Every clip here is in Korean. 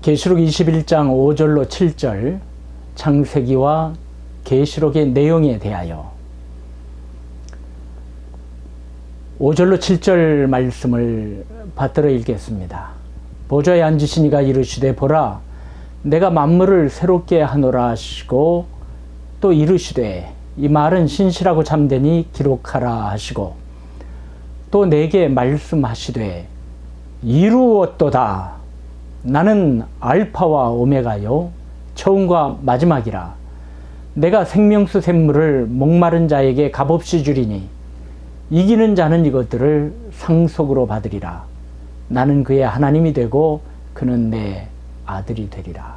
계시록 21장 5절로 7절 창세기와 계시록의 내용에 대하여 5절로 7절 말씀을 받들어 읽겠습니다. 보좌에 앉으신 이가 이르시되 보라 내가 만물을 새롭게 하노라 하시고 또 이르시되 이 말은 신실하고 참되니 기록하라 하시고 또 내게 말씀하시되 이루었도다. 나는 알파와 오메가요 처음과 마지막이라. 내가 생명수 샘물을 목마른 자에게 값없이 주리니 이기는 자는 이것들을 상속으로 받으리라. 나는 그의 하나님이 되고 그는 내 아들이 되리라.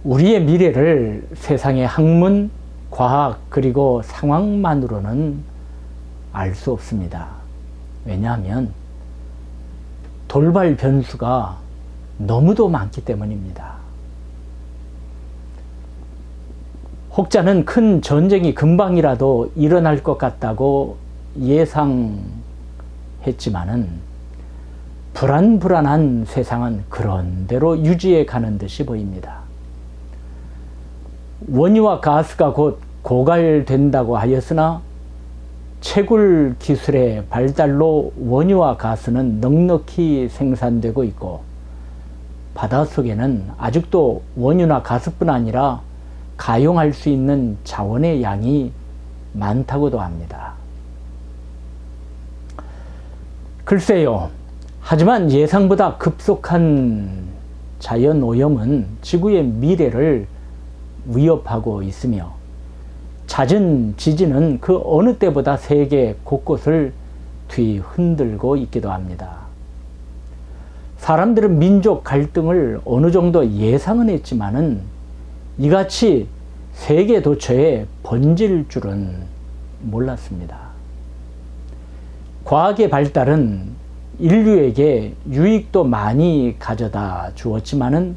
우리의 미래를 세상의 학문, 과학 그리고 상황만으로는 알 수 없습니다. 왜냐하면 돌발 변수가 너무도 많기 때문입니다. 혹자는 큰 전쟁이 금방이라도 일어날 것 같다고 예상했지만은 불안불안한 세상은 그런 대로 유지해 가는 듯이 보입니다. 원유와 가스가 곧 고갈된다고 하였으나 채굴 기술의 발달로 원유와 가스는 넉넉히 생산되고 있고 바닷속에는 아직도 원유나 가스뿐 아니라 가용할 수 있는 자원의 양이 많다고도 합니다. 글쎄요. 하지만 예상보다 급속한 자연오염은 지구의 미래를 위협하고 있으며 잦은 지진은 그 어느 때보다 세계 곳곳을 뒤흔들고 있기도 합니다. 사람들은 민족 갈등을 어느 정도 예상은 했지만은 이같이 세계 도처에 번질 줄은 몰랐습니다. 과학의 발달은 인류에게 유익도 많이 가져다 주었지만은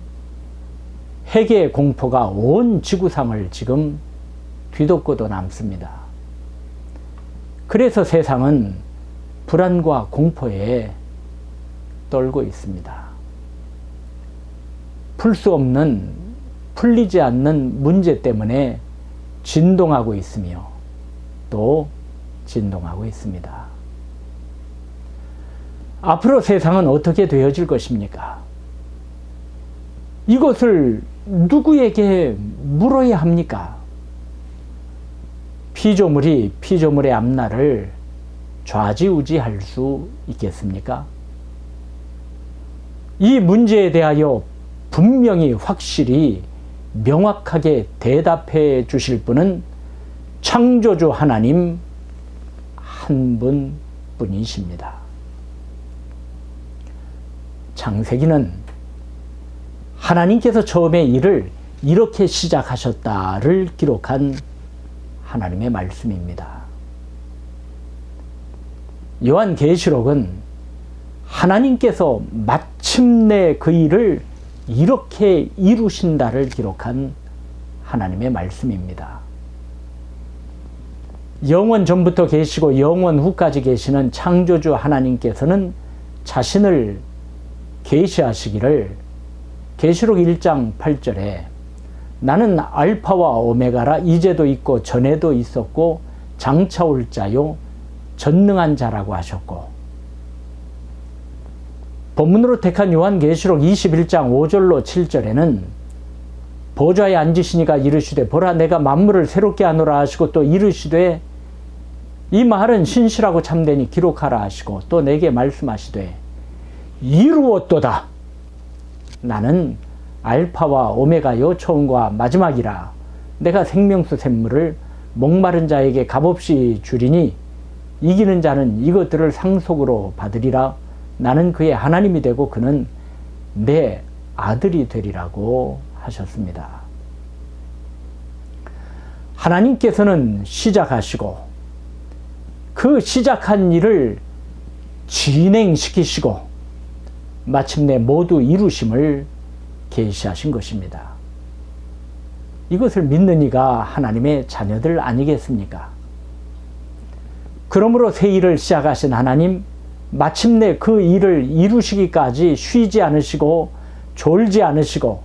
핵의 공포가 온 지구상을 지금 뒤덮고도 남습니다. 그래서 세상은 불안과 공포에 떨고 있습니다. 풀리지 않는 문제 때문에 진동하고 있으며 또 진동하고 있습니다. 앞으로 세상은 어떻게 되어질 것입니까? 이것을 누구에게 물어야 합니까? 피조물이 피조물의 앞날을 좌지우지할 수 있겠습니까? 이 문제에 대하여 분명히 확실히 명확하게 대답해 주실 분은 창조주 하나님 한 분뿐이십니다. 창세기는 하나님께서 처음에 일을 이렇게 시작하셨다를 기록한 하나님의 말씀입니다. 요한계시록은 하나님께서 마침내 그 일을 이렇게 이루신다를 기록한 하나님의 말씀입니다. 영원 전부터 계시고 영원 후까지 계시는 창조주 하나님께서는 자신을 계시하시기를 계시록 1장 8절에 나는 알파와 오메가라 이제도 있고 전에도 있었고 장차 올 자요 전능한 자라고 하셨고 본문으로 택한 요한계시록 21장 5절로 7절에는 보좌에 앉으신 이가 이르시되 보라 내가 만물을 새롭게 하노라 하시고 또 이르시되 이 말은 신실하고 참되니 기록하라 하시고 또 내게 말씀하시되 이루었도다. 나는 알파와 오메가요 처음과 마지막이라. 내가 생명수 샘물을 목마른 자에게 값없이 주리니 이기는 자는 이것들을 상속으로 받으리라. 나는 그의 하나님이 되고 그는 내 아들이 되리라고 하셨습니다. 하나님께서는 시작하시고 그 시작한 일을 진행시키시고 마침내 모두 이루심을 계시하신 것입니다. 이것을 믿는 이가 하나님의 자녀들 아니겠습니까? 그러므로 새 일을 시작하신 하나님, 마침내 그 일을 이루시기까지 쉬지 않으시고 졸지 않으시고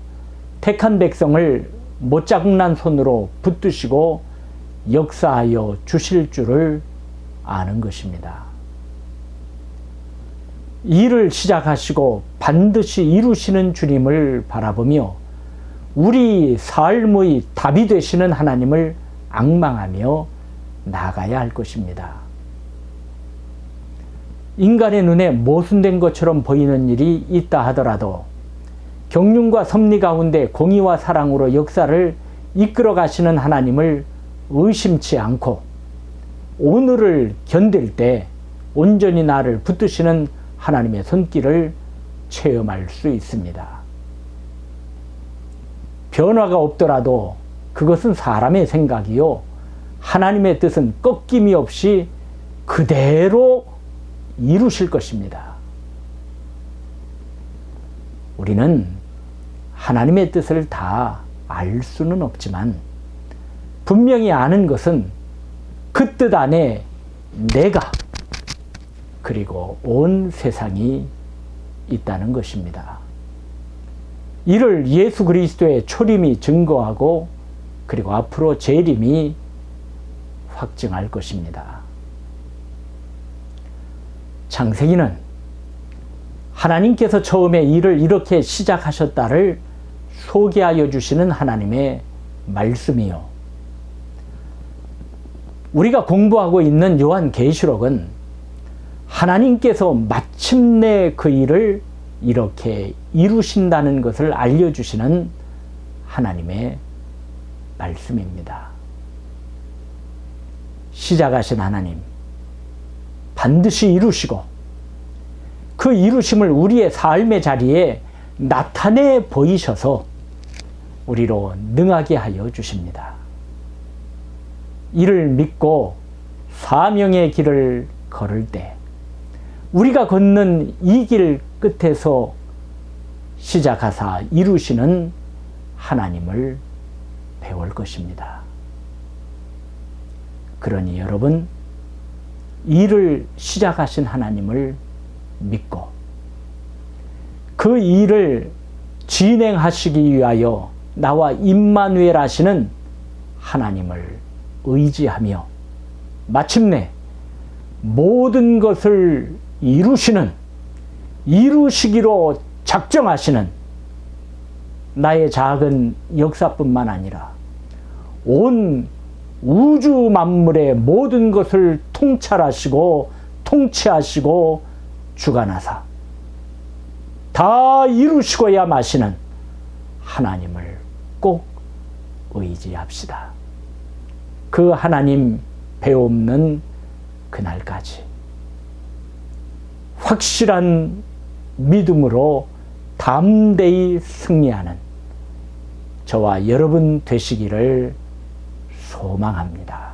택한 백성을 못자국난 손으로 붙드시고 역사하여 주실 줄을 아는 것입니다. 일을 시작하시고 반드시 이루시는 주님을 바라보며 우리 삶의 답이 되시는 하나님을 앙망하며 나아가야 할 것입니다. 인간의 눈에 모순된 것처럼 보이는 일이 있다 하더라도 경륜과 섭리 가운데 공의와 사랑으로 역사를 이끌어 가시는 하나님을 의심치 않고 오늘을 견딜 때 온전히 나를 붙드시는 하나님의 손길을 체험할 수 있습니다. 변화가 없더라도 그것은 사람의 생각이요. 하나님의 뜻은 꺾임이 없이 그대로 이루실 것입니다. 우리는 하나님의 뜻을 다 알 수는 없지만 분명히 아는 것은 그 뜻 안에 내가 그리고 온 세상이 있다는 것입니다. 이를 예수 그리스도의 초림이 증거하고 그리고 앞으로 재림이 확증할 것입니다. 창세기는 하나님께서 처음에 일을 이렇게 시작하셨다를 소개하여 주시는 하나님의 말씀이요. 우리가 공부하고 있는 요한계시록은 하나님께서 마침내 그 일을 이렇게 이루신다는 것을 알려주시는 하나님의 말씀입니다. 시작하신 하나님, 반드시 이루시고 그 이루심을 우리의 삶의 자리에 나타내 보이셔서 우리로 능하게 하여 주십니다. 이를 믿고 사명의 길을 걸을 때 우리가 걷는 이 길 끝에서 시작하사 이루시는 하나님을 배울 것입니다. 그러니 여러분, 일을 시작하신 하나님을 믿고 그 일을 진행하시기 위하여 나와 임마누엘 하시는 하나님을 의지하며 마침내 모든 것을 이루시기로 작정하시는 나의 작은 역사뿐만 아니라 온 우주 만물의 모든 것을 통찰하시고 통치하시고 주관하사 다 이루시고야 마시는 하나님을 꼭 의지합시다. 그 하나님 배없는 그날까지 확실한 믿음으로 담대히 승리하는 저와 여러분 되시기를 소망합니다.